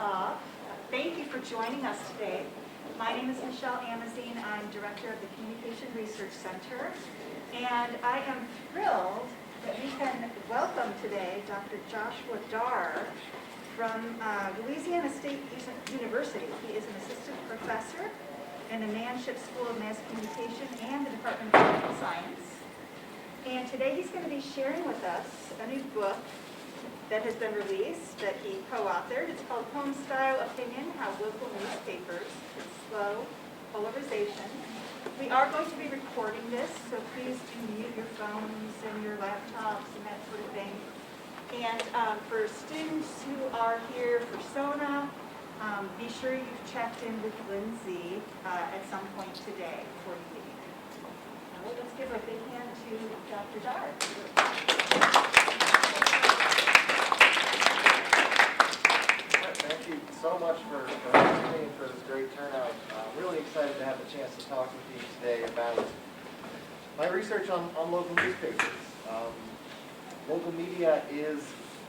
off. Thank you for joining us today. My name is Michelle Amazine. I'm Director of the Communication Research Center. And I am thrilled that we can welcome today Dr. Joshua Darr from Louisiana State University. He is an assistant professor in the Manship School of Mass Communication and the Department of Political Science. And today he's going to be sharing with us a new book that has been released that he co-authored. It's called Home-Style Opinion, How Local Newspapers Slow Polarization. We are going to be recording this, so please do mute your phones and your laptops and that sort of thing. And for students who are here for SONA, be sure you've checked in with Lindsay at some point today before you leave. Now let's give a big hand to Dr. Darr. Thank you so much for hosting me and for this great turnout. I'm really excited to have the chance to talk with you today about my research on local newspapers. Local media is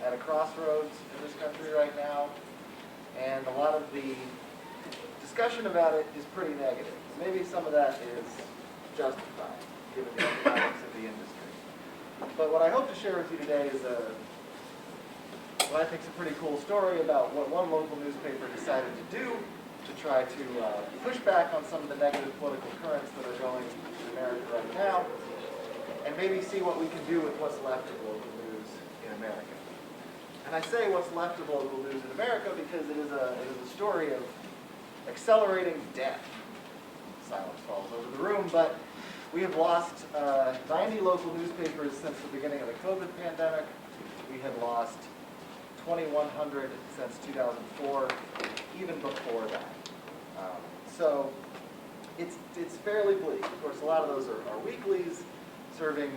at a crossroads in this country right now, and a lot of the discussion about it is pretty negative. Maybe some of that is justified, given the economics of the industry. But what I hope to share with you today is what I think is a pretty cool story about what one local newspaper decided to do to try to push back on some of the negative political currents that are going in America right now, and maybe see what we can do with what's left of local news in America. And I say what's left of local news in America because it is a story of accelerating death. Silence falls over the room, but we have lost 90 local newspapers since the beginning of the COVID pandemic. We had lost 2,100 since 2004, even before that. So it's fairly bleak. Of course, a lot of those are weeklies, serving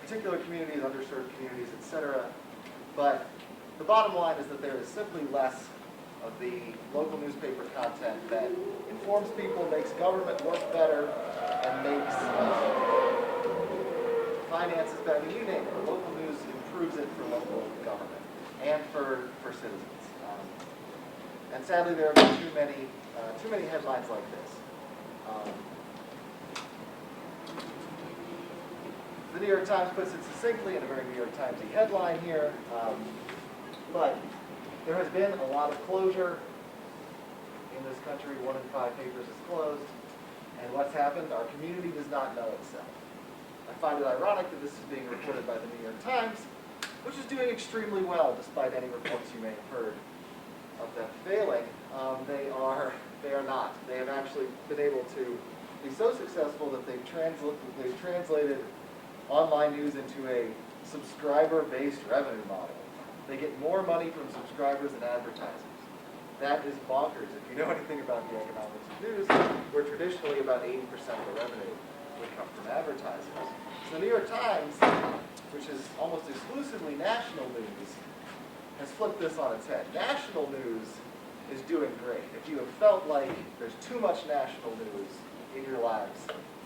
particular communities, underserved communities, etc. But the bottom line is that there is simply less of the local newspaper content that informs people, makes government work better, and makes finances better. I mean, you name it. Local news improves it for local government and for citizens. And sadly, there are too many headlines like this. The New York Times puts it succinctly in a very New York Timesy headline here, but there has been a lot of closure in this country. 1 in 5 papers is closed, and what's happened? Our community does not know itself. I find it ironic that this is being reported by the New York Times, which is doing extremely well, despite any reports you may have heard of them failing. They are not. They have actually been able to be so successful that they've translated online news into a subscriber-based revenue model. They get more money from subscribers than advertisers. That is bonkers. If you know anything about the economics of news, where traditionally about 80% of the revenue would come from advertisers. So the New York Times, which is almost exclusively national news, has flipped this on its head. National news is doing great. If you have felt like there's too much national news in your lives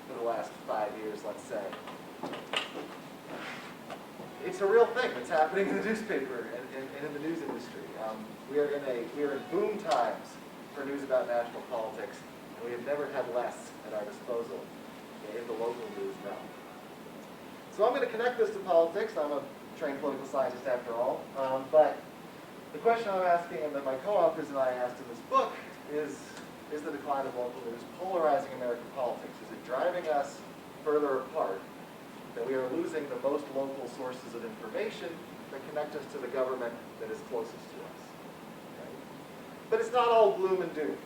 for the last 5 years, let's say, it's a real thing that's happening in the newspaper and in the news industry. We are in boom times for news about national politics, and we have never had less at our disposal in the local news realm. So I'm going to connect this to politics. I'm a trained political scientist after all. But the question I'm asking and that my co-authors and I asked in this book is the decline of local news polarizing American politics? Is it driving us further apart? That we are losing the most local sources of information that connect us to the government that is closest to us. Right? But it's not all gloom and doom.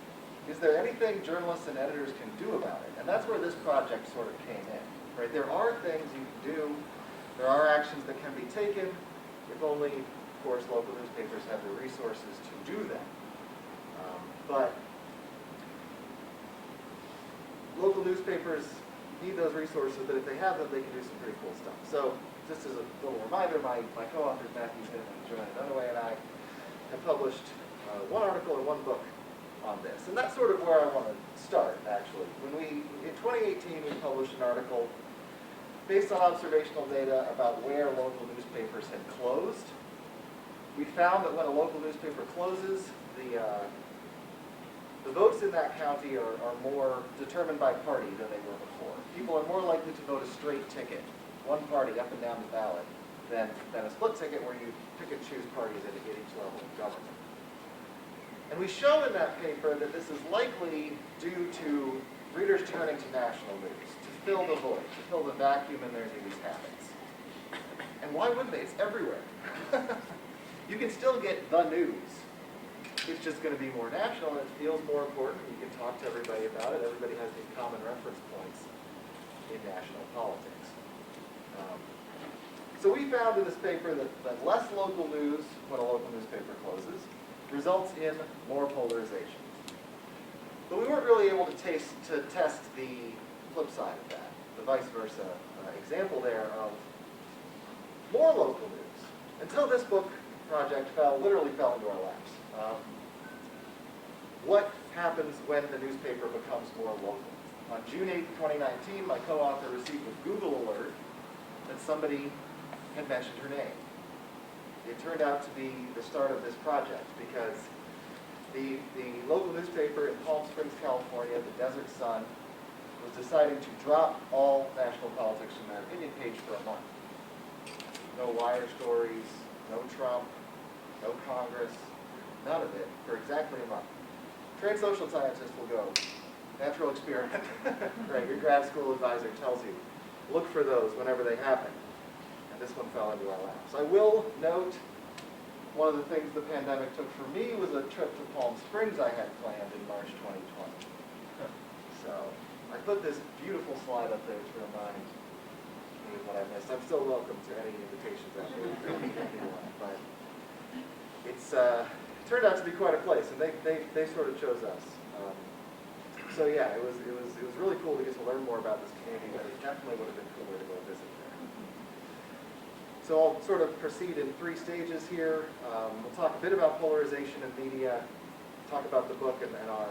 Is there anything journalists and editors can do about it? And that's where this project sort of came in. Right? There are things you can do. There are actions that can be taken, if only, of course, local newspapers have the resources to do them. But local newspapers need those resources, but if they have them, they can do some pretty cool stuff. So, just as a little reminder, my co-authors, Matthew Finn and Joanna Dunaway, and I have published one article and one book on this. And that's sort of where I want to start, actually. In 2018, we published an article based on observational data about where local newspapers had closed We found that when a local newspaper closes, the votes in that county are more determined by party than they were before. People are more likely to vote a straight ticket, one party up and down the ballot, than a split ticket where you pick and choose parties at each level of government. And we show in that paper that this is likely due to readers turning to national news, to fill the void, to fill the vacuum in their news habits. And why wouldn't they? It's everywhere. You can still get the news. It's just going to be more national, and it feels more important. You can talk to everybody about it. Everybody has these common reference points in national politics. So we found in this paper that less local news when a local newspaper closes results in more polarization. But we weren't really able to test the flip side of that, the vice versa example there of more local news, until this book project literally fell into our laps. What happens when the newspaper becomes more local? On June 8, 2019, my co-author received a Google alert that somebody had mentioned her name. It turned out to be the start of this project because the local newspaper in Palm Springs, California, the Desert Sun, was deciding to drop all national politics from their opinion page for a month. No wire stories, no Trump, no Congress, none of it for exactly a month. Trained social scientists will go, natural experiment, right? Your grad school advisor tells you, look for those whenever they happen. And this one fell into our laps. I will note, one of the things the pandemic took for me was a trip to Palm Springs I had planned in March 2020. So I put this beautiful slide up there to remind me of what I missed. I'm still welcome to any invitations out there. But it's turned out to be quite a place, and they sort of chose us. So yeah, it was really cool to get to learn more about this community, but it definitely would have been cooler to go visit there. So I'll sort of proceed in 3 stages here. We'll talk a bit about polarization in media, talk about the book and our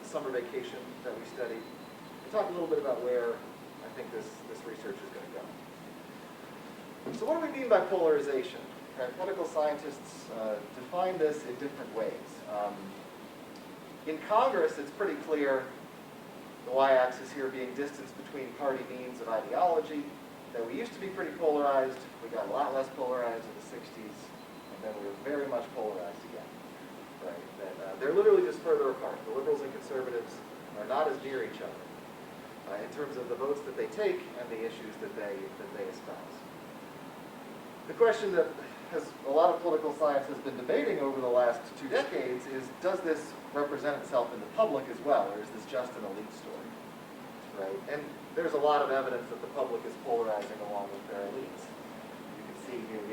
summer vacation that we studied, and talk a little bit about where I think this research is going to go. So what do we mean by polarization? Okay, political scientists define this in different ways. In Congress, it's pretty clear, the y-axis here being distance between party means of ideology, that we used to be pretty polarized. We got a lot less polarized in the 60s, and then we were very much polarized again. Right? That, they're literally just further apart. The liberals and conservatives are not as near each other in terms of the votes that they take and the issues that they espouse. The question that a lot of political science has been debating over the last 2 decades is, does this represent itself in the public as well, or is this just an elite story? Right? And there's a lot of evidence that the public is polarizing along with their elites. You can see here,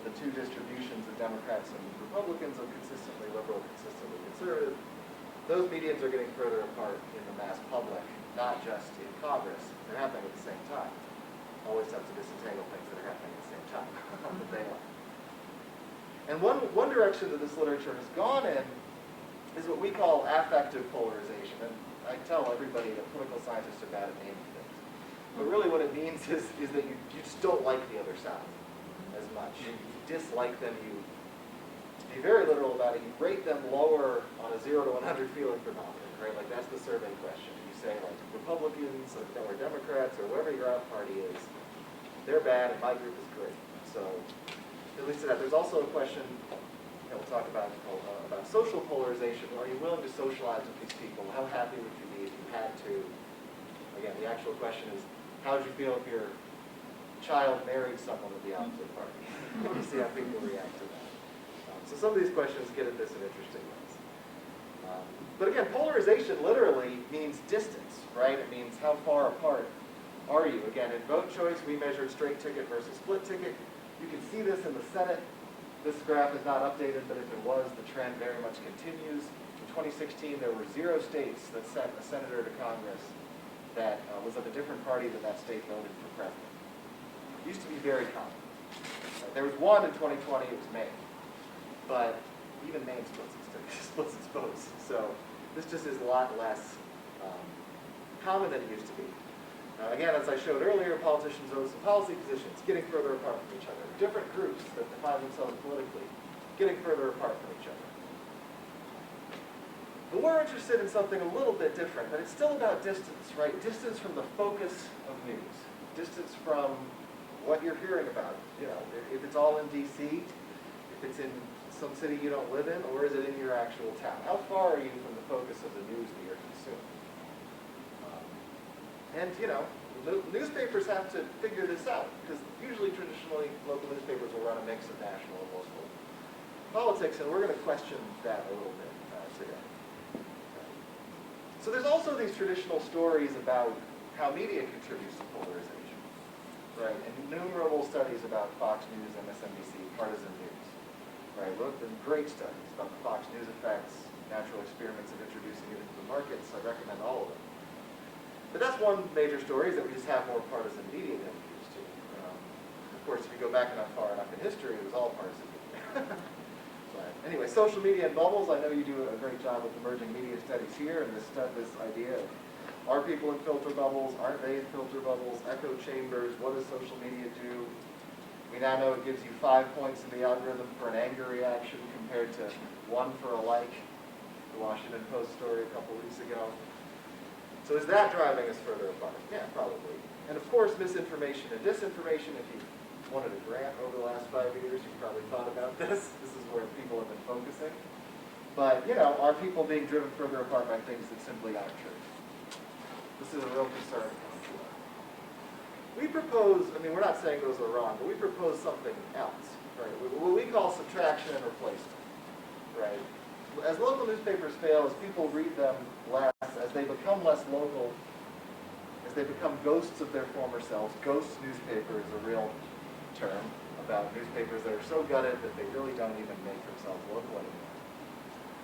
the 2 distributions of Democrats and Republicans of consistently liberal, consistently conservative. Those medians are getting further apart in the mass public, not just in Congress. They're happening at the same time. Always have to disentangle things that are happening at the same time that they are. And one direction that this literature has gone in is what we call affective polarization. And I tell everybody that political scientists are bad at naming things. But really what it means is that you just don't like the other side as much. You dislike them, you be very literal about it, you rate them lower on a 0 to 100 feeling thermometer, right? Like that's the survey question. You say like Republicans or Democrats or whoever your own party is, they're bad and my group is great. So at least to that. There's also a question, we'll talk about social polarization. Are you willing to socialize with these people? How happy would you be if you had to? Again, the actual question is, how would you feel if your child married someone of the opposite party? You see how people react to that. So some of these questions get at this in interesting ways. But again, polarization literally means distance, right? It means how far apart are you? Again, in vote choice, we measured straight ticket versus split ticket. You can see this in the Senate. This graph is not updated, but if it was, the trend very much continues. In 2016, there were 0 states that sent a senator to Congress that was of a different party than that state voted for president. It used to be very common. There was 1 in 2020, it was Maine. But even Maine splits its votes. So this just is a lot less common than it used to be. Again, as I showed earlier, politicians own some policy positions, getting further apart from each other. Different groups that define themselves politically getting further apart from each other. But we're interested in something a little bit different, but it's still about distance, right? Distance from the focus of news. Distance from what you're hearing about. You know, if it's all in DC, if it's in some city you don't live in, or is it in your actual town? How far are you from the focus of the news that you're consuming? And, you know, newspapers have to figure this out, because usually, traditionally, local newspapers will run a mix of national and local politics, and we're going to question that a little bit today. So there's also these traditional stories about how media contributes to polarization, right? And innumerable studies about Fox News, MSNBC, partisan news, right? Look, and great studies about the Fox News effects, natural experiments of introducing it into the markets. I recommend all of them. But that's one major story, is that we just have more partisan media than we used to. Of course, if you go back enough far enough in history, it was all partisan media. But anyway, social media and bubbles. I know you do a great job with emerging media studies here, and this idea of, are people in filter bubbles? Aren't they in filter bubbles? Echo chambers. What does social media do? We now know it gives you 5 points in the algorithm for an anger reaction compared to 1 for a like. The Washington Post story a couple weeks ago. So is that driving us further apart? Yeah, probably. And of course, misinformation and disinformation. If you wanted a grant over the last 5 years, you probably thought about this. This is where people have been focusing. But, you know, are people being driven further apart by things that simply aren't true? This is a real concern. We propose, I mean, we're not saying those are wrong, but we propose something else, right? What we call subtraction and replacement, right? As local newspapers fail, as people read them less, as they become less local, as they become ghosts of their former selves. Ghost newspaper is a real term about newspapers that are so gutted that they really don't even make themselves local anymore.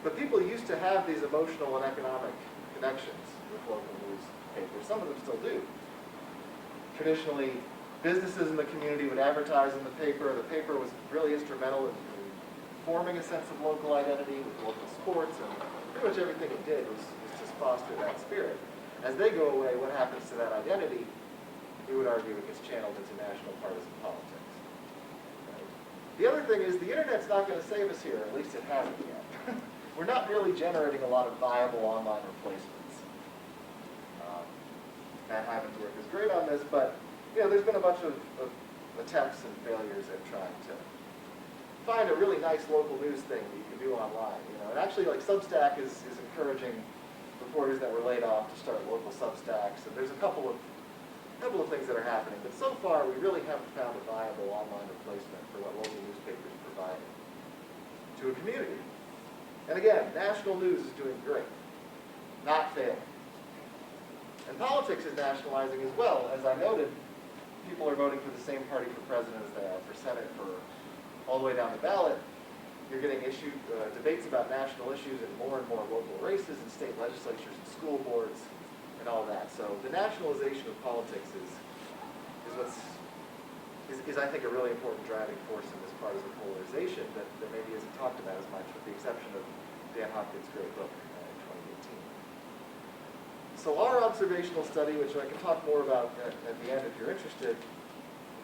But people used to have these emotional and economic connections with local newspapers. Some of them still do. Traditionally, businesses in the community would advertise in the paper. The paper was really instrumental in forming a sense of local identity with local sports, and pretty much everything it did was just foster that spirit. As they go away, what happens to that identity? We would argue it gets channeled into national partisan politics. Right? The other thing is the internet's not going to save us here, at least it hasn't yet. We're not really generating a lot of viable online replacements. Matt Hyman's work is great on this, but you know, there's been a bunch of attempts and failures at trying to find a really nice local news thing that you can do online. You know, and actually, like Substack is encouraging reporters that were laid off to start local Substacks, and there's a couple of things that are happening. But so far, we really haven't found a viable online replacement for what local newspapers provide to a community. And again, national news is doing great, not failing. And politics is nationalizing as well. As I noted, people are voting for the same party for president as they are for Senate, for all the way down the ballot. You're getting debates about national issues in more and more local races and state legislatures and school boards and all that. So the nationalization of politics is I think, a really important driving force in this partisan polarization that maybe isn't talked about as much, with the exception of Dan Hopkins' great book in 2018. So our observational study, which I can talk more about at the end if you're interested,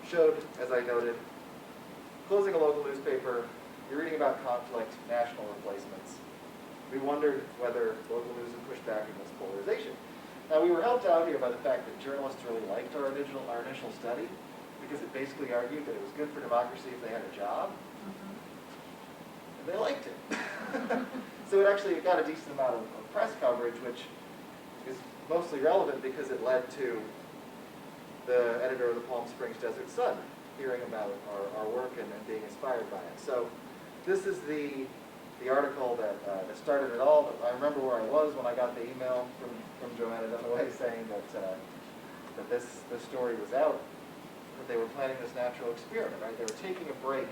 showed, as I noted, closing a local newspaper, you're reading about conflict, national replacements. We wondered whether local news would push back against polarization. Now, we were helped out here by the fact that journalists really liked our initial study, because it basically argued that it was good for democracy if they had a job. And they liked it. So it actually got a decent amount of press coverage, which is mostly relevant because it led to the editor of the Palm Springs Desert Sun hearing about our work and being inspired by it. So this is the article that started it all. But I remember where I was when I got the email from Joanna Dunaway saying that this story was out, that they were planning this natural experiment, right? They were taking a break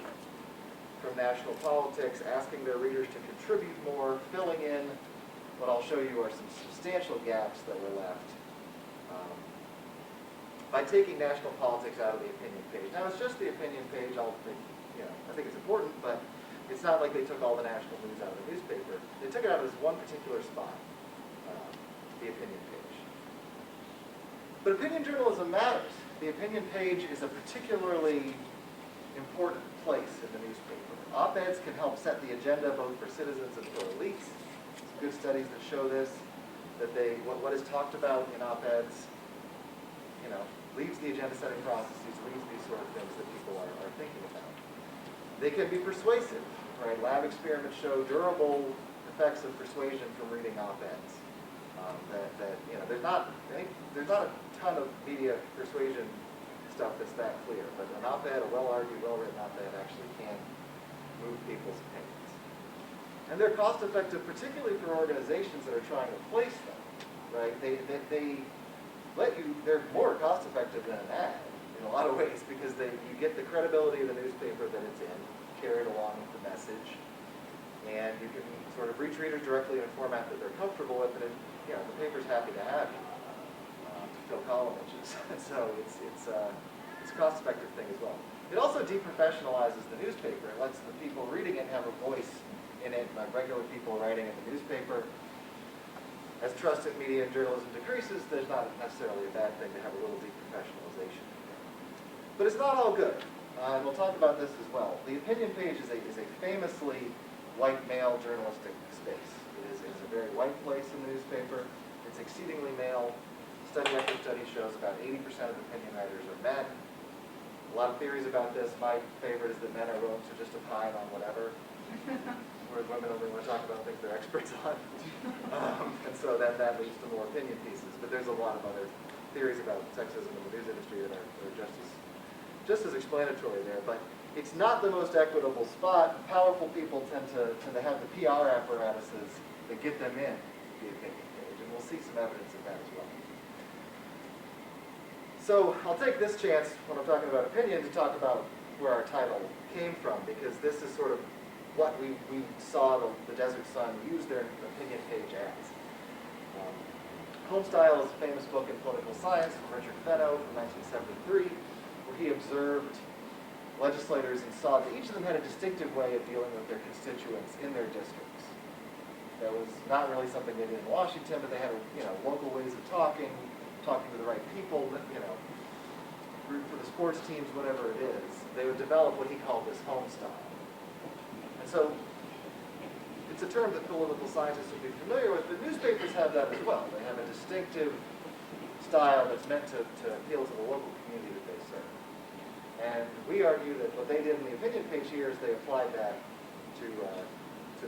from national politics, asking their readers to contribute more, filling in what I'll show you are some substantial gaps that were left by taking national politics out of the opinion page. Now, it's just the opinion page. I think it's important, but it's not like they took all the national news out of the newspaper. They took it out of this one particular spot, the opinion page. But opinion journalism matters. The opinion page is a particularly important place in the newspaper. Op-eds can help set the agenda both for citizens and for elites. Some good studies that show this, that what is talked about in op-eds, leads the agenda setting processes, leads these sort of things that people are thinking about. They can be persuasive, right? Lab experiments show durable effects of persuasion from reading op-eds. There's not a ton of media persuasion stuff that's that clear, but an op-ed, a well-argued, well-written op-ed actually can move people's opinions. And they're cost-effective, particularly for organizations that are trying to place them, right? They're more cost-effective than an ad in a lot of ways because you get the credibility of the newspaper that it's in, carried along with the message, and you can sort of reach readers directly in a format that they're comfortable with, and the paper's happy to have you to fill column inches. So it's a cost-effective thing as well. It also deprofessionalizes the newspaper. It lets the people reading it have a voice in it, like regular people writing in the newspaper. As trust in media and journalism decreases, there's not necessarily a bad thing to have a little deprofessionalization. But it's not all good. And we'll talk about this as well. The opinion page is a famously white male journalistic space. It is a very white place in the newspaper. It's exceedingly male. Study after study shows about 80% of opinion writers are men. A lot of theories about this. My favorite is that men are willing to just opine on whatever, whereas women only want to talk about things they're experts on. And so that leads to more opinion pieces. But there's a lot of other theories about sexism in the news industry that are just as explanatory there. But it's not the most equitable spot. Powerful people tend to have the PR apparatuses that get them in the opinion page. And we'll see some evidence of that as well. So I'll take this chance when I'm talking about opinion to talk about where our title came from, because this is sort of what we saw the Desert Sun use their opinion page as. Homestyle is a famous book in political science from Richard Fenno from 1973, where he observed legislators and saw that each of them had a distinctive way of dealing with their constituents in their districts. That was not really something they did in Washington, but they had local ways of talking to the right people, root for the sports teams, whatever it is. They would develop what he called this home style. And so it's a term that political scientists would be familiar with, but newspapers have that as well. They have a distinctive style that's meant to appeal to the local community that they serve. And we argue that what they did in the opinion page here is they applied that to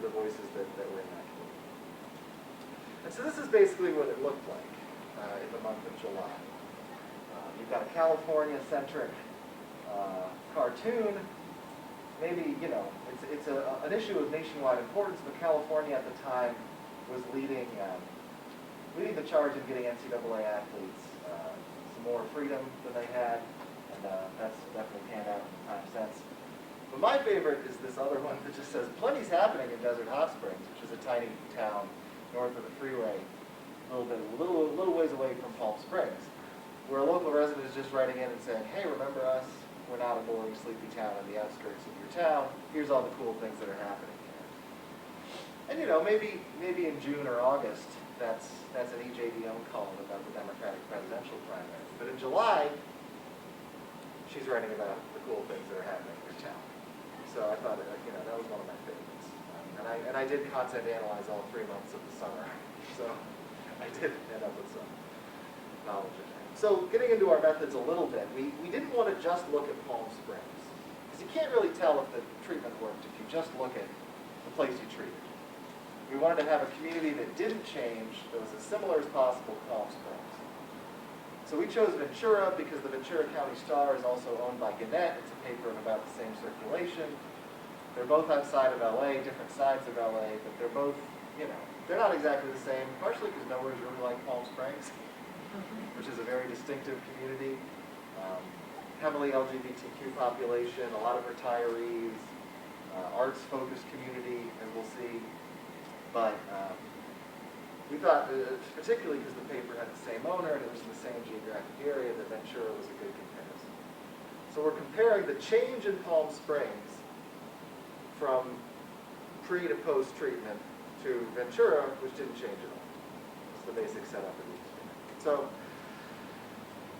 the voices that were in that community. And so this is basically what it looked like in the month of July. You've got a California-centric cartoon. Maybe, it's an issue of nationwide importance, but California at the time was leading the charge in getting NCAA athletes some more freedom than they had, and that's definitely panned out in time since. But my favorite is this other one that just says, "Plenty's happening in Desert Hot Springs," which is a tiny town north of the freeway, a little ways away from Palm Springs, where a local resident is just writing in and saying, "Hey, remember us? We're not a boring, sleepy town on the outskirts of your town. Here's all the cool things that are happening here." And maybe in June or August, that's an EJDM column about the Democratic presidential primary. But in July, she's writing about the cool things that are happening in your town. So I thought, that was one of my favorites. And I did content analyze all 3 months of the summer. So I did end up with some knowledge in there. So getting into our methods a little bit, we didn't want to just look at Palm Springs, because you can't really tell if the treatment worked if you just look at the place you treated. We wanted to have a community that didn't change, that was as similar as possible to Palm Springs. So we chose Ventura because the Ventura County Star is also owned by Gannett. It's a paper of about the same circulation. They're both outside of LA, different sides of LA, but they're both, they're not exactly the same, partially because nowhere's really like Palm Springs, which is a very distinctive community. Heavily LGBTQ population, a lot of retirees, arts-focused community, as we'll see. But we thought, particularly because the paper had the same owner and it was in the same geographic area, that Ventura was a good comparison. So we're comparing the change in Palm Springs from pre to post treatment to Ventura, which didn't change at all. It's the basic setup of the experiment. So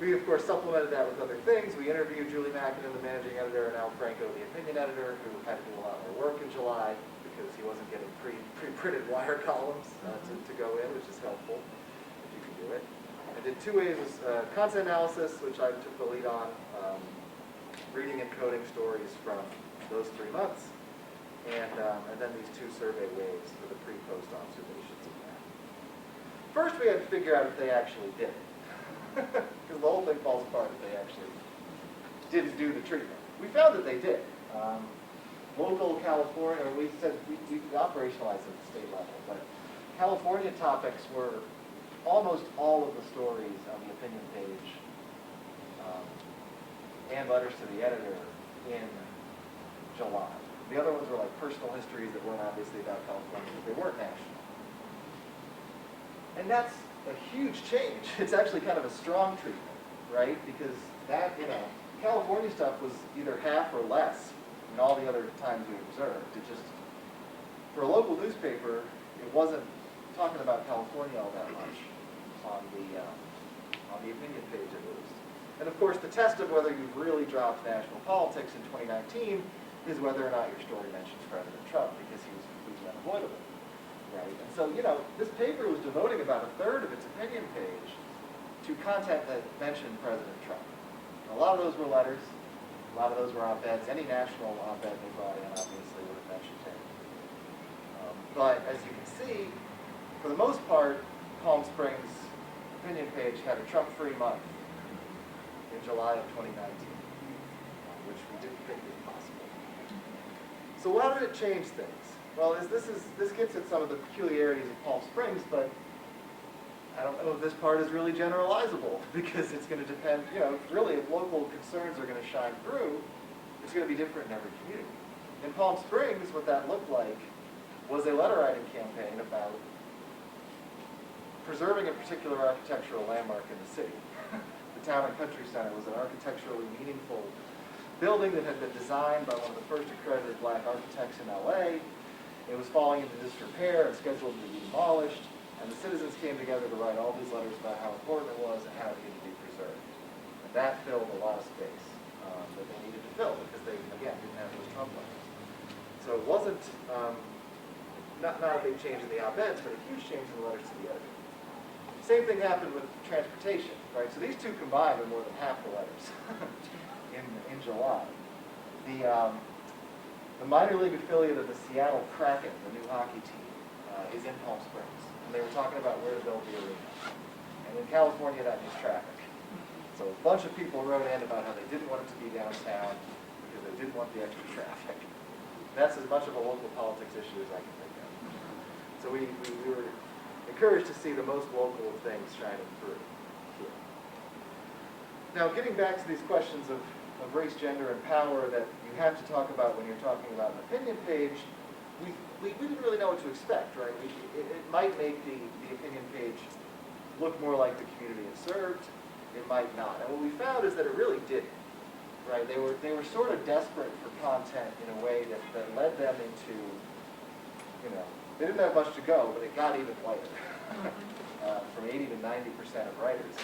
We, of course, supplemented that with other things. We interviewed Julie Mackin, the managing editor, and Al Franco, the opinion editor, who had to do a lot more work in July because he wasn't getting pre-printed wire columns to go in, which is helpful if you can do it. I did 2 ways of content analysis, which I took the lead on, reading and coding stories from those 3 months, and then these 2 survey waves for the pre-post observations of that. First, we had to figure out if they actually did it. Because the whole thing falls apart if they actually didn't do the treatment. We found that they did. Local California, or we said we operationalized at the state level, but California topics were almost all of the stories on the opinion page and letters to the editor in July. The other ones were like personal histories that weren't obviously about California, but they weren't national. And that's a huge change. It's actually kind of a strong treatment, right? Because that, California stuff was either half or less than all the other times we observed. It just, for a local newspaper, it wasn't talking about California all that much on the opinion page at least. And of course, the test of whether you've really dropped national politics in 2019 is whether or not your story mentions President Trump, because he was completely unavoidable. Right? And so, this paper was devoting about 1/3 of its opinion page to content that mentioned President Trump. And a lot of those were letters. A lot of those were op-eds. Any national op-ed they brought in, obviously, would have mentioned him. But as you can see, for the most part, Palm Springs' opinion page had a Trump-free month in July of 2019, which we didn't think was possible. So how did it change things? Well, this gets at some of the peculiarities of Palm Springs, but I don't know if this part is really generalizable, because it's going to depend, really if local concerns are going to shine through, it's going to be different in every community. In Palm Springs, what that looked like was a letter writing campaign about preserving a particular architectural landmark in the city. The Town and Country Center was an architecturally meaningful building that had been designed by one of the first accredited black architects in LA. It was falling into disrepair and scheduled to be demolished, and the citizens came together to write all these letters about how important it was and how it needed to be preserved. And that filled a lot of space that they needed to fill, because they, again, didn't have those Trump letters. So it wasn't, not a big change in the op-eds, but a huge change in the letters to the editor. Same thing happened with transportation, right? So these 2 combined are more than half the letters in July. The minor league affiliate of the Seattle Kraken, the new hockey team, is in Palm Springs. And they were talking about where to build the arena. And in California, that means traffic. So a bunch of people wrote in about how they didn't want it to be downtown because they didn't want the extra traffic. That's as much of a local politics issue as I can think of. So we were encouraged to see the most local of things shining through here. Now, getting back to these questions of race, gender, and power that you have to talk about when you're talking about an opinion page, we didn't really know what to expect, right? It might make the opinion page look more like the community it served. It might not. And what we found is that it really didn't, right? They were sort of desperate for content in a way that led them into, they didn't have much to go, but it got even whiter, from 80 to 90% of writers.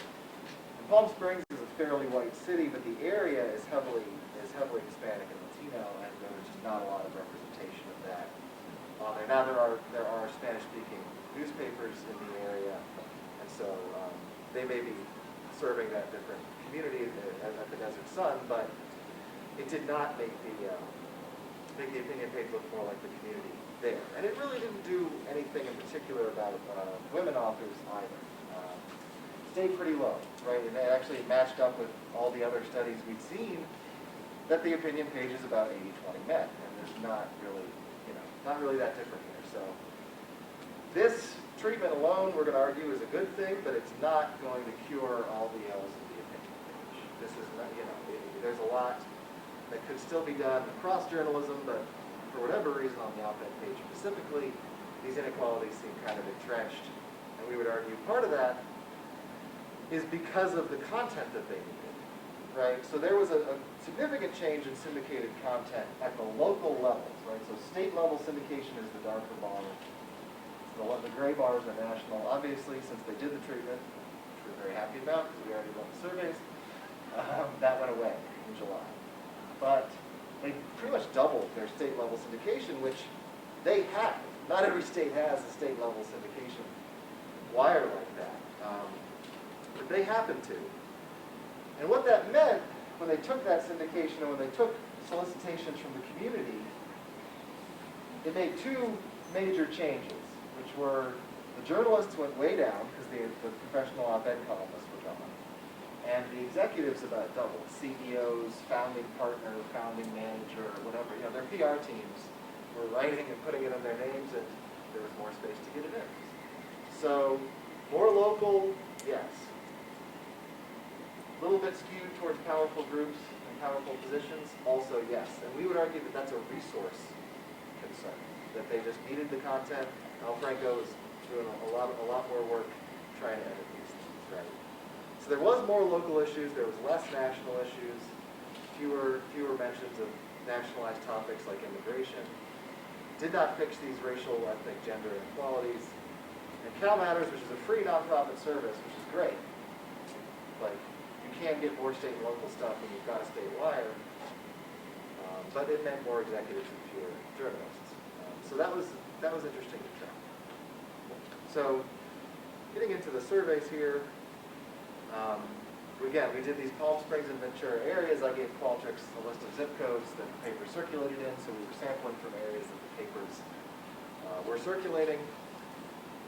And Palm Springs is a fairly white city, but the area is heavily Hispanic and Latino, and there was just not a lot of representation of that on there. Now there are Spanish-speaking newspapers in the area, and so they may be serving that different community at the Desert Sun, but it did not make the opinion page look more like the community there. And it really didn't do anything in particular about women authors either. Stayed pretty low, right? And it actually matched up with all the other studies we'd seen that the opinion page is about 80-20 men, and there's not really that different here. So this treatment alone, we're going to argue, is a good thing, but it's not going to cure all the ills of the opinion page. This is not, there's a lot that could still be done across journalism, but for whatever reason on the op-ed page specifically, these inequalities seem kind of entrenched, and we would argue part of that is because of the content that they needed, right? So there was a significant change in syndicated content at the local levels, right? So state level syndication is the darker bar. The gray bars are national. Obviously, since they did the treatment, which we're very happy about because we already run the surveys, That went away in July. But they pretty much doubled their state level syndication, which they have. Not every state has a state level syndication wire like that. But they happen to. And what that meant when they took that syndication and when they took solicitations from the community, it made two major changes, which were the journalists went way down because the professional op-ed columnists were gone. And the executives about doubled. CEOs, founding partner, founding manager, whatever. You know, their PR teams were writing and putting it in their names, and there was more space to get it in. So, more local, yes. A little bit skewed towards powerful groups and powerful positions, also yes. And we would argue that that's a resource concern, that they just needed the content. Al Franco is doing a lot more work trying to edit these things, right? So there was more local issues, there was less national issues, fewer mentions of nationalized topics like immigration. Did not fix these racial, ethnic, gender inequalities. And Cal Matters, which is a free nonprofit service, which is great. Like, you can get more state and local stuff when you've got a state wire, but it meant more executives and fewer journalists. So that was interesting to track. So, getting into the surveys here, again, we did these Palm Springs and Ventura areas. I gave Qualtrics a list of zip codes that the paper circulated in, so we were sampling from areas that the papers were circulating,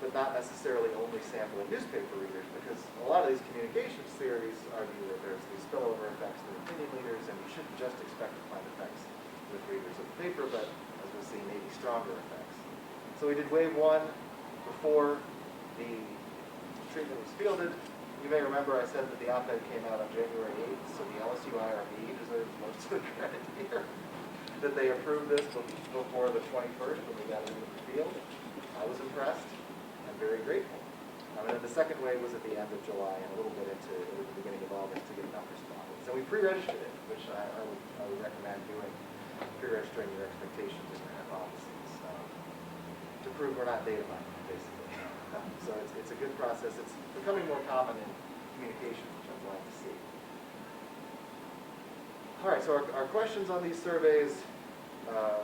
but not necessarily only sampling newspaper readers, because a lot of these communications theories argue that there's these spillover effects to opinion leaders, and you shouldn't just expect to find effects with readers of the paper, but as we'll see, maybe stronger effects. So we did wave one before the treatment was fielded. You may remember I said that the op-ed came out on January 8th, so the LSU IRB deserves most of the credit here, that they approved this before the 21st when we got it into the field. I was impressed and very grateful. And then the second wave was at the end of July and a little bit into the beginning of August to get enough respondents. So we pre-registered it, which I would recommend doing, pre-registering your expectations and your hypotheses to prove we're not data mining, basically. So it's a good process. It's becoming more common in communications, which I'm glad to see. All right, so our questions on these surveys,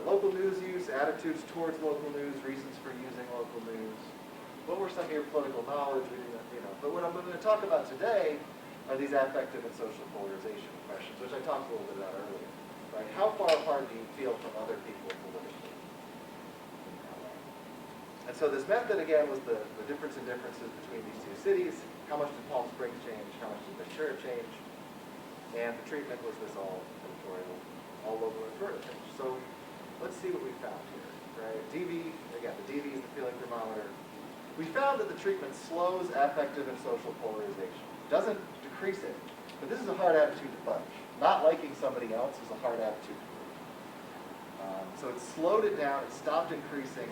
local news use, attitudes towards local news, reasons for using local news. What were some of your political knowledge? We didn't, but what I'm going to talk about today are these affective and social polarization questions, which I talked a little bit about earlier. Right? How far apart do you feel from other people politically? And so this method, again, was the difference in differences between these two cities. How much did Palm Springs change? How much did Ventura change? And the treatment was this all editorial, all local editorial change. So let's see what we found here. Right? DV, again, the DV is the feeling thermometer. We found that the treatment slows affective and social polarization. It doesn't decrease it, but this is a hard attitude to budge. Not liking somebody else is a hard attitude to move. So it slowed it down, it stopped increasing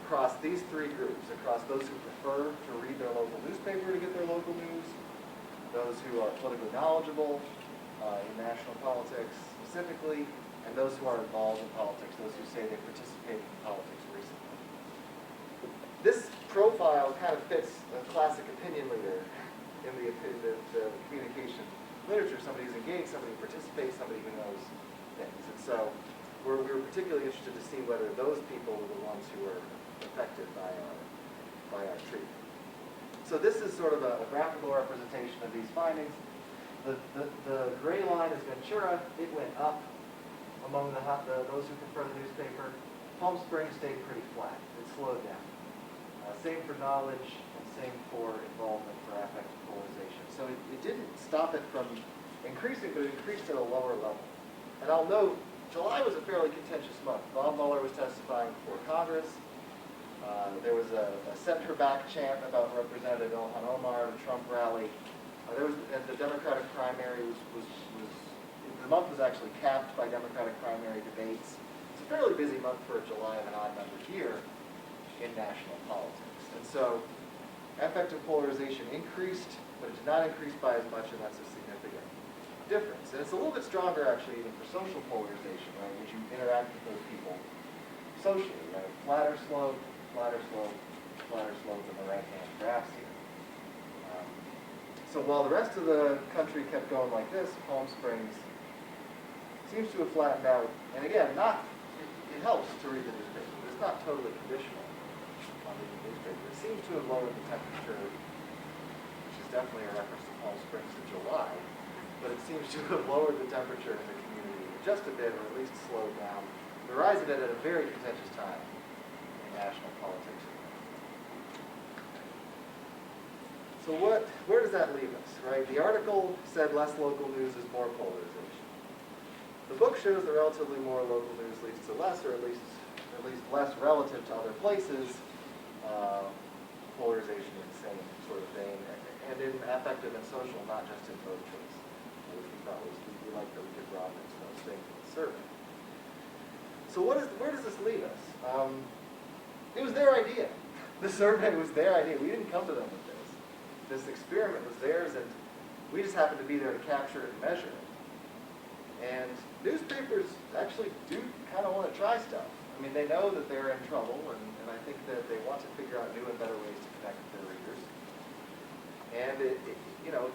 across these three groups, across those who prefer to read their local newspaper to get their local news, those who are politically knowledgeable in national politics specifically, and those who are involved in politics, those who say they participated in politics recently. This profile kind of fits a classic opinion leader in the communication literature, somebody who's engaged, somebody who participates, somebody who knows things. And so we were particularly interested to see whether those people were the ones who were affected by our treatment. So this is sort of a graphical representation of these findings. The gray line is Ventura. It went up among those who prefer the newspaper. Palm Springs stayed pretty flat. It slowed down. Same for knowledge, and same for involvement for affective polarization. So it didn't stop it from increasing, but it increased at a lower level. And I'll note, July was a fairly contentious month. Bob Mueller was testifying before Congress. There was a send her back chant about Representative Ilhan Omar at a Trump rally. And the Democratic primary the month was actually capped by Democratic primary debates. It's a fairly busy month for a July of an odd number year in national politics. And so affective polarization increased, but it did not increase by as much, and that's a significant difference. And it's a little bit stronger, actually, even for social polarization, right, as you interact with those people socially, right? Flatter slope, flatter slope, flatter slope in the right-hand graphs here. So while the rest of the country kept going like this, Palm Springs seems to have flattened out. And again, it helps to read the newspaper, but it's not totally conditional on reading the newspaper. It seems to have lowered the temperature, which is definitely a reference to Palm Springs in July, but it seems to have lowered the temperature in the community just a bit, or at least slowed down the rise of it at a very contentious time in national politics. So where does that leave us, right? The article said less local news is more polarization. The book shows that relatively more local news leads to less, or at least less relative to other places, polarization in the same sort of vein, and in affective and social, not just in vote choice, which we thought was, we liked that we could broaden into those things in the survey. So where does this leave us? It was their idea. The survey was their idea. We didn't come to them with this. This experiment was theirs, and we just happened to be there to capture it and measure it. And newspapers actually do kind of want to try stuff. I mean, they know that they're in trouble, and I think that they want to figure out new and better ways to connect with their readers. And if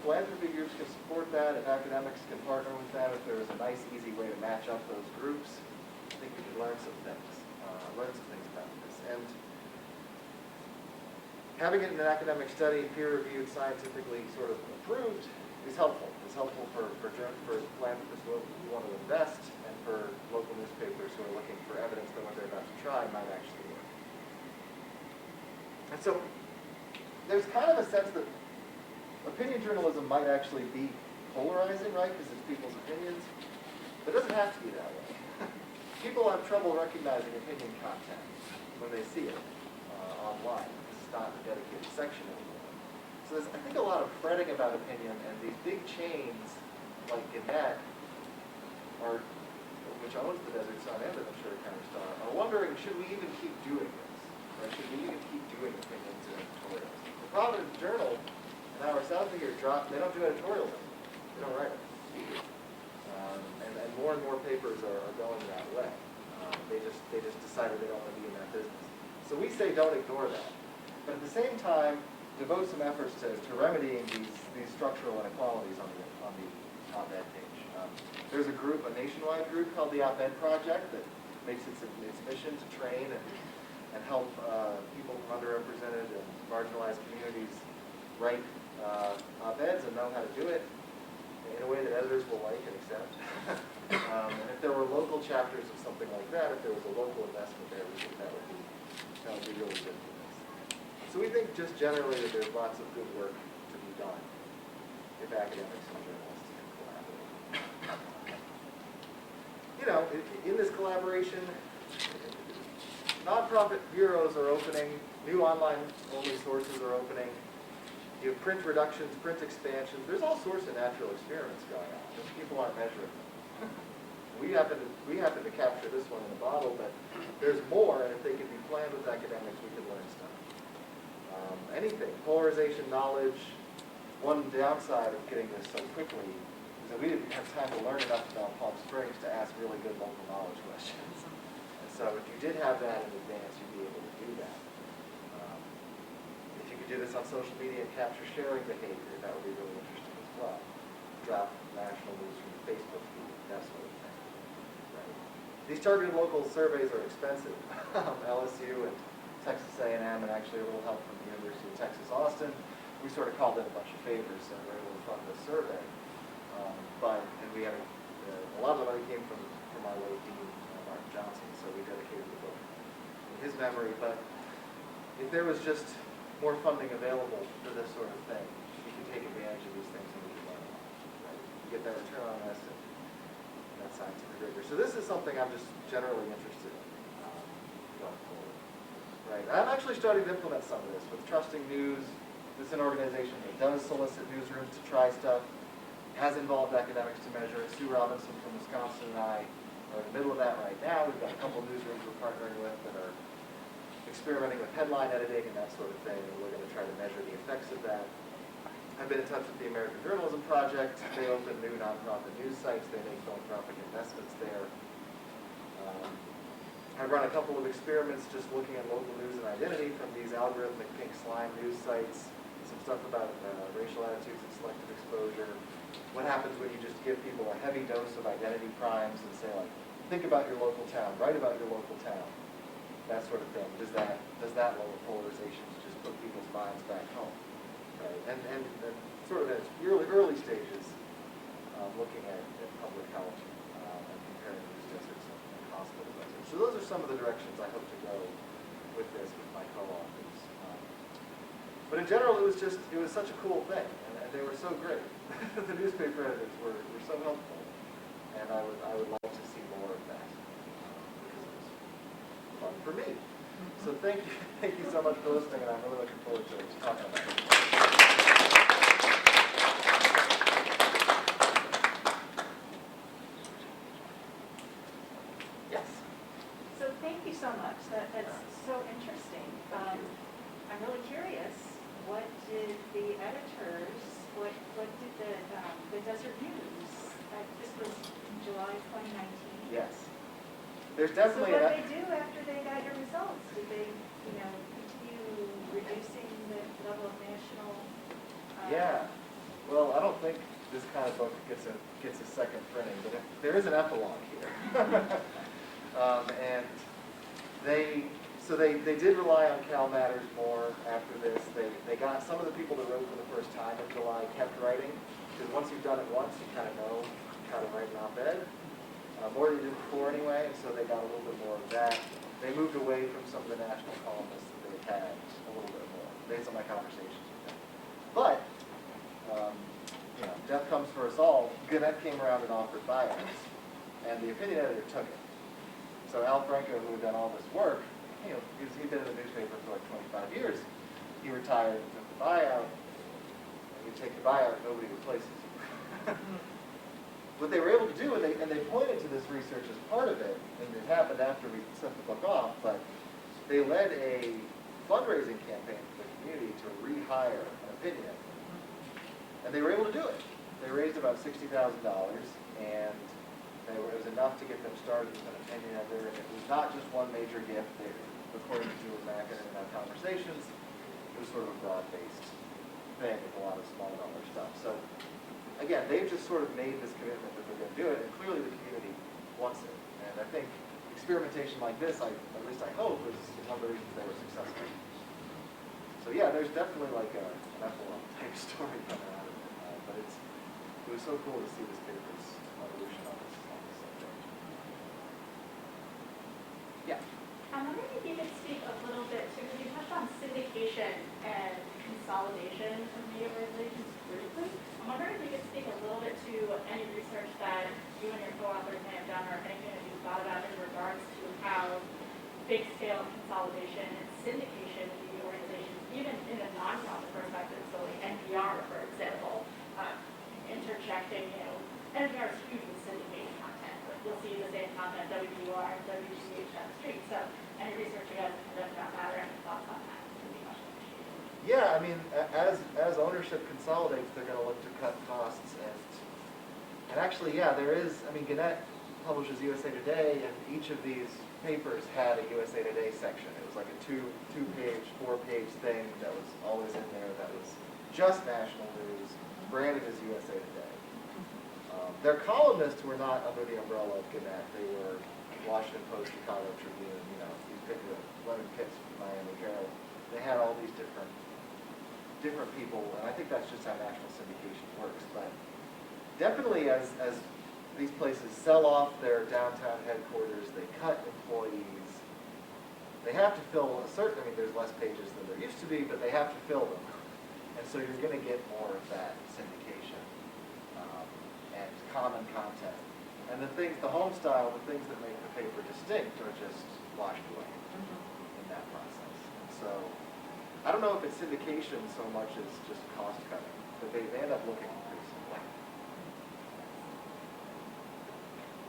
philanthropy groups can support that, if academics can partner with that, if there was a nice, easy way to match up those groups, I think we could learn some things about this. And having it in an academic study, peer-reviewed, scientifically sort of approved, is helpful. It's helpful for philanthropists who want to invest, and for local newspapers who are looking for evidence that what they're about to try might actually work. And so there's kind of a sense that opinion journalism might actually be polarizing, right? Because it's people's opinions. But it doesn't have to be that way. People have trouble recognizing opinion content when they see it online. It's not a dedicated section anymore. So there's, I think, a lot of fretting about opinion, and these big chains like Gannett, which owns the Desert Sun and the Ventura County Star, are wondering, should we even keep doing this? Right? Should we even keep doing opinions and editorials? The Providence Journal, an hour south of here, they don't do editorials anymore. They don't write it. And more and more papers are going that way. They just decided they don't want to be in that business. So we say don't ignore that. But at the same time, devote some efforts to remedying these structural inequalities on the op-ed page. There's a nationwide group called the Op-Ed Project that makes its mission to train and help people from underrepresented and marginalized communities write op-eds and know how to do it in a way that editors will like and accept. And if there were local chapters of something like that, if there was a local investment there, we think that would be really good for this. So we think just generally that there's lots of good work to be done if academics and journalists can collaborate. In this collaboration, nonprofit bureaus are opening, new online-only sources are opening. You have print reductions, print expansions. There's all sorts of natural experiments going on. Just people aren't measuring them. We happen to capture this one in a bottle, but there's more, and if they can be planned with academics, we can learn stuff. Anything, polarization, knowledge. One downside of getting this so quickly is that we didn't have time to learn enough about Palm Springs to ask really good local knowledge questions. And so if you did have that in advance, you'd be able to do that. If you could do this on social media and capture sharing behavior, that would be really interesting as well. Drop national news from the Facebook feed, that sort of thing. Right. These targeted local surveys are expensive. LSU and Texas A&M, and actually a little help from the University of Texas, Austin. We sort of called in a bunch of favors and were able to fund this survey. And we had a lot of the money came from our late dean, Martin Johnson, so we dedicated the book in his memory. But if there was just more funding available for this sort of thing, you can take advantage of these things and we can learn a lot. Right? You get that return on investment and that scientific rigor. So this is something I'm just generally interested in going forward. Right. I'm actually starting to implement some of this with Trusting News. This is an organization that does solicit newsrooms to try stuff. Has involved academics to measure it. Sue Robinson from Wisconsin and I are in the middle of that right now. We've got a couple newsrooms we're partnering with that are experimenting with headline editing and that sort of thing, and we're going to try to measure the effects of that. I've been in touch with the American Journalism Project. They open new nonprofit news sites. They make philanthropic investments there. I've run a couple of experiments just looking at local news and identity from these algorithmic pink slime news sites, some stuff about racial attitudes and selective exposure. What happens when you just give people a heavy dose of identity primes and say, like, think about your local town, write about your local town, that sort of thing. Does that level of polarization to just put people's minds back home, right? And sort of at early stages, looking at public health and comparing these deserts and hospital deserts. So those are some of the directions I hope to go with this with my co-authors. But in general, it was such a cool thing, and they were so great. The newspaper editors were so helpful, and I would love to see more of that because it was fun for me. So thank you so much for listening, and I'm really looking forward to talking about it. Yes. So thank you so much. That's so interesting. I'm really curious. What did the editors? What did the Desert News? This was in July 2019. Yes. There's definitely. So what did they do after they got your results? Did they, continue reducing the level of national? Yeah. Well, I don't think this kind of book gets a second printing, but there is an epilogue here. And they did rely on Cal Matters more after this. They got some of the people that wrote for the first time in July kept writing, because once you've done it once, you kind of know how to write an op-ed. More than you did before anyway, and so they got a little bit more of that. They moved away from some of the national columnists that they had a little bit more, based on my conversations with them. But, death comes for us all. Gannett came around and offered buyouts, and the opinion editor took it. So Al Franco, who had done all this work, he'd been in the newspaper for like 25 years. He retired and took the buyout. And you take the buyout, nobody replaces you. What they were able to do, and they pointed to this research as part of it, and it happened after we sent the book off, but they led a fundraising campaign for the community to rehire an opinion editor. And they were able to do it. They raised about $60,000, and it was enough to get them started with an opinion editor, and it was not just one major gift. According to Julie Mackin and our conversations, it was sort of a broad-based thing with a lot of small dollar stuff. So again, they've just sort of made this commitment that they're going to do it, and clearly the community wants it. And I think experimentation like this, at least I hope, is one of the reasons they were successful. So yeah, there's definitely like an epilogue type story coming out of it. But it was so cool to see this paper's evolution on this subject. Yeah. I'm wondering if you could speak a little bit to, because you touched on syndication and consolidation of media organizations briefly. I'm wondering if you could speak a little bit to any research that you and your co-authors may have done, or anything that you've thought about in regards to how big-scale consolidation and syndication of media organizations, even in a non-profit perspective, so like NPR, for example, interjecting, NPR is huge with syndicated content. Like you'll see the same content WQR and WGH down the street. So any research you guys have conducted about that or any thoughts on that would be much appreciated. Yeah, I mean, as ownership consolidates, they're going to look to cut costs, and actually, yeah, there is. I mean, Gannett publishes USA Today, and each of these papers had a USA Today section. It was like a two-page, four-page thing that was always in there. That was just national news, branded as USA Today. Their columnists were not under the umbrella of Gannett. They were Washington Post, Chicago Tribune, you pick the Lemon Pitts from Miami Herald. They had all these different people, and I think that's just how national syndication works. But definitely as these places sell off their downtown headquarters, they cut employees, they have to fill there's less pages than there used to be, but they have to fill them. And so you're going to get more of that syndication and common content. And the home style, the things that make the paper distinct are just washed away in that process. And so I don't know if it's syndication so much as just cost cutting, but they end up looking pretty similar.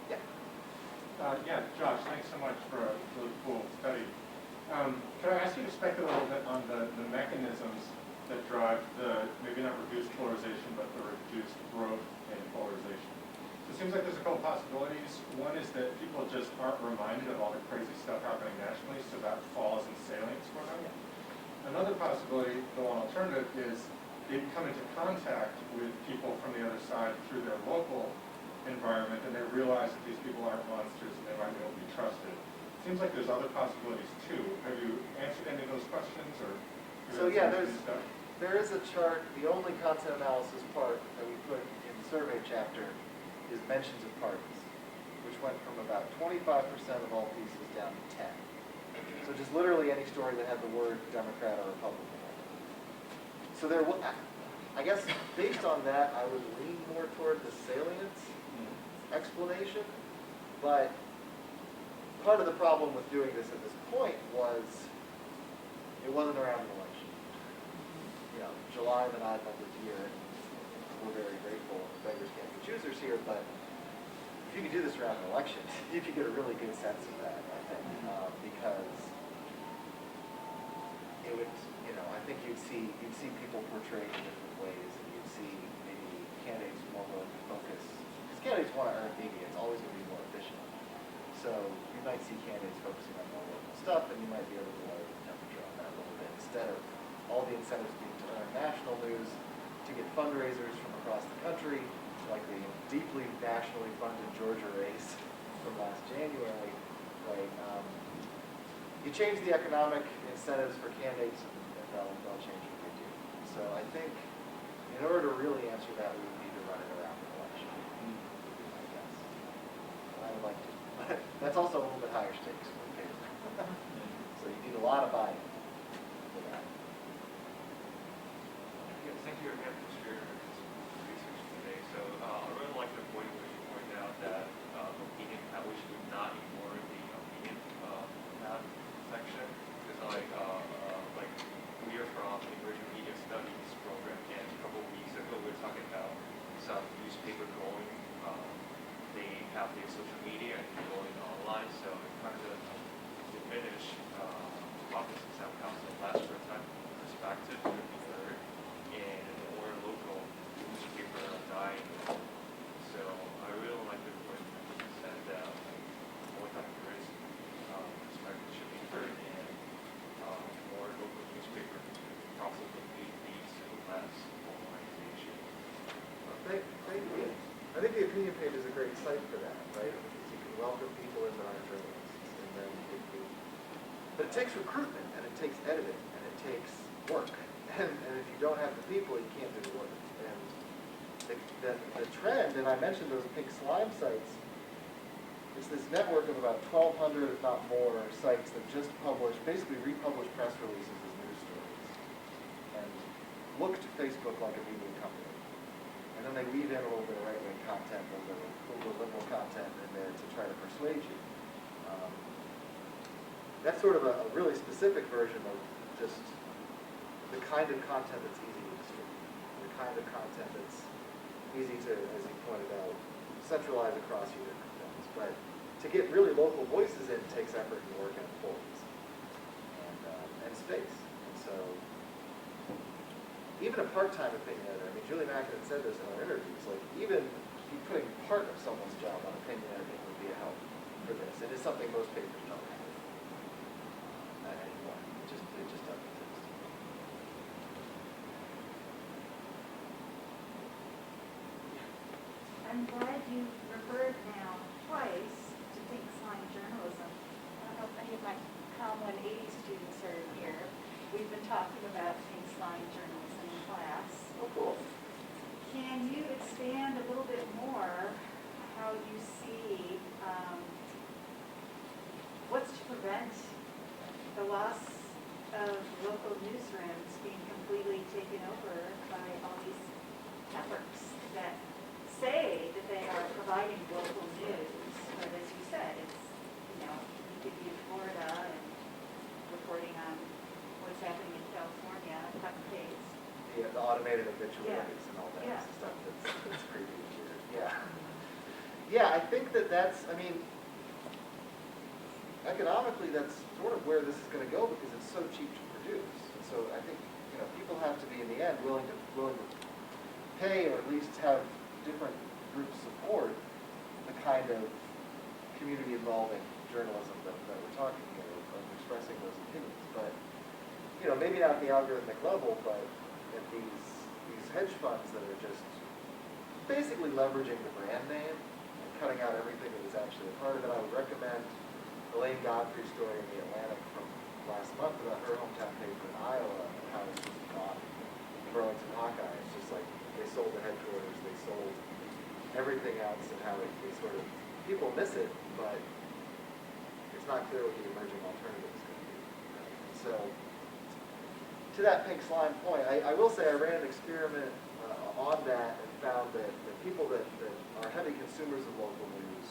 Yeah. Yeah, Josh, thanks so much for a really cool study. Can I ask you to speculate a little bit on the mechanisms that drive the, maybe not reduced polarization, but the reduced growth in polarization? So it seems like there's a couple possibilities. One is that people just aren't reminded of all the crazy stuff happening nationally, so that falls in salience for them. Another possibility, the one alternative, is they come into contact with people from the other side through their local environment, and they realize that these people aren't monsters and they might be able to be trusted. Seems like there's other possibilities too. Have you answered any of those questions, or? So yeah, there is a chart. The only content analysis part that we put in the survey chapter is mentions of parties, which went from about 25% of all pieces down to 10. So just literally any story that had the word Democrat or Republican in it. So there, I guess based on that, I would lean more toward the salience explanation. But part of the problem with doing this at this point was it wasn't around an election. You know, July the 9th of the year, we're very grateful. Beggars can't be choosers here, but if you could do this around an election, you could get a really good sense of that, I think, because it would, you know, I think you'd see people portrayed in different ways, and you'd see maybe candidates more willing to focus, because candidates want to earn media, it's always going to be more efficient. So you might see candidates focusing on more local stuff, and you might be able to lower the temperature on that a little bit, instead of all the incentives being to earn national news, to get fundraisers from across the country, like the deeply nationally funded Georgia race from last January, right? You change the economic incentives for candidates, and they'll change what they do. So I think in order to really answer that, we would need to run it around the election, would be my guess. And I would like to. That's also a little bit higher stakes for the paper. So you need a lot of buy-in for that. Yes, thank you again for your research today. So I really like the point where you pointed out that opinion, we should not ignore the opinion tab section, because like we are from the Emerging Media Studies program, and a couple of weeks ago we were talking about some newspaper going, they have their social media and going online, so it kind of diminish offices that come from last time perspective to be heard, and more local newspaper are dying. So I really like the point that you said that more diverse perspective should be heard, and more local newspaper probably leads to less polarization. Thank you. I think the opinion page is a great site for that, right? Because you can welcome people in that are journalists, and then but it takes recruitment, and it takes editing, and it takes work, and if you don't have the people, you can't do the work. And the trend, and I mentioned those pink slime sites, it's this network of about 1,200, if not more, sites that just publish, basically republish press releases as news stories, and look to Facebook like a media company. And then they weave in a little bit of right-wing content, a little liberal content in there to try to persuade you. That's sort of a really specific version of just the kind of content that's easy to distribute, the kind of content that's easy to, as you pointed out, centralize across your different things. But to get really local voices in takes effort and work and importance and space. And so even a part-time opinion editor, I mean, Julie Mackinnon said this in our interviews, like even putting part of someone's job on opinion editing would be a help for this. It is something most papers don't have anymore. It just doesn't exist. I'm glad you referred now twice to pink slime journalism. I don't know if any of my Com 180 students are here. We've been talking about pink slime journalism in class. Oh, cool. Can you expand a little bit more how you see what's to prevent the loss of local newsrooms being completely taken over by all these networks that say that they are providing local news, but as you said, it's, you know, you could be in Florida and reporting on what's happening in California, cut and paste. Yeah, the automated obituaries and all that Yeah. stuff that's creepy and weird. Yeah. Yeah, I think that's, I mean, economically that's sort of where this is going to go because it's so cheap to produce. And so I think, you know, people have to be in the end willing to pay or at least have different groups support the kind of community involving journalism that we're talking here, of expressing those opinions. But, you know, maybe not at the algorithmic level, but at these hedge funds that are just basically leveraging the brand name and cutting out everything that is actually a part of it. I would recommend Elaine Godfrey's story in the Atlantic from last month about her hometown paper in Iowa and how it's just gone. Burlington Hawkeye, it's just like they sold the headquarters, they sold everything else, and how they sort of, people miss it, but it's not clear what the emerging alternative is going to be. So, to that pink slime point, I will say I ran an experiment on that and found that the people that are heavy consumers of local news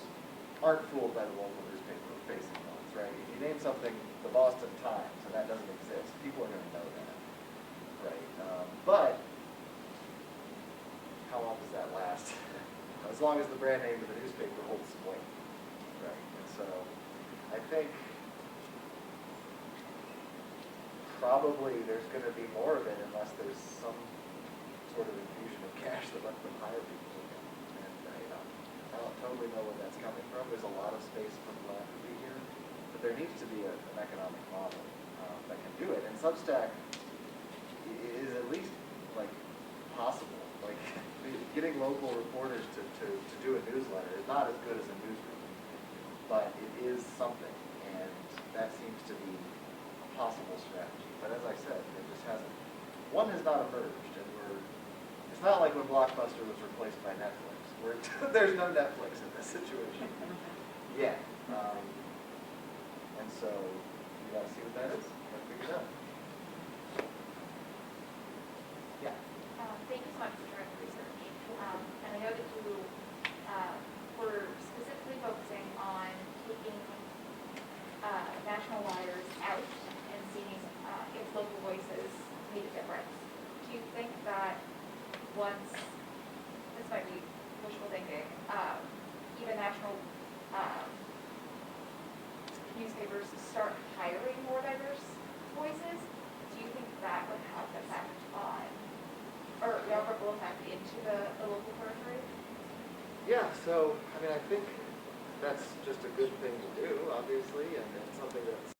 aren't fooled by the local newspaper facing ones, right? If you name something the Boston Times, and that doesn't exist, people are going to know that, right? But how long does that last? As long as the brand name of the newspaper holds some weight, right? And so I think probably there's going to be more of it unless there's some sort of infusion of cash that lets them hire people again. And I don't totally know where that's coming from. There's a lot of space for philanthropy here, but there needs to be an economic model that can do it. And Substack is at least like possible. Like getting local reporters to do a newsletter is not as good as a newsroom, but it is something, and that seems to be a possible strategy. But as I said, it just hasn't. One has not emerged, and it's not like when Blockbuster was replaced by Netflix. There's no Netflix in this situation yet. And so you got to see what that is. You got to figure it out. Yeah. Thank you so much for sharing the research. And I know that you were specifically focusing on taking national wires out and seeing if local voices made a difference. Do you think that once, this might be wishful thinking, even national newspapers start hiring more diverse voices, do you think that would have an effect on, or a ripple effect into the local periphery? Yeah, so, I mean, I think that's just a good thing to do, obviously, and it's something that's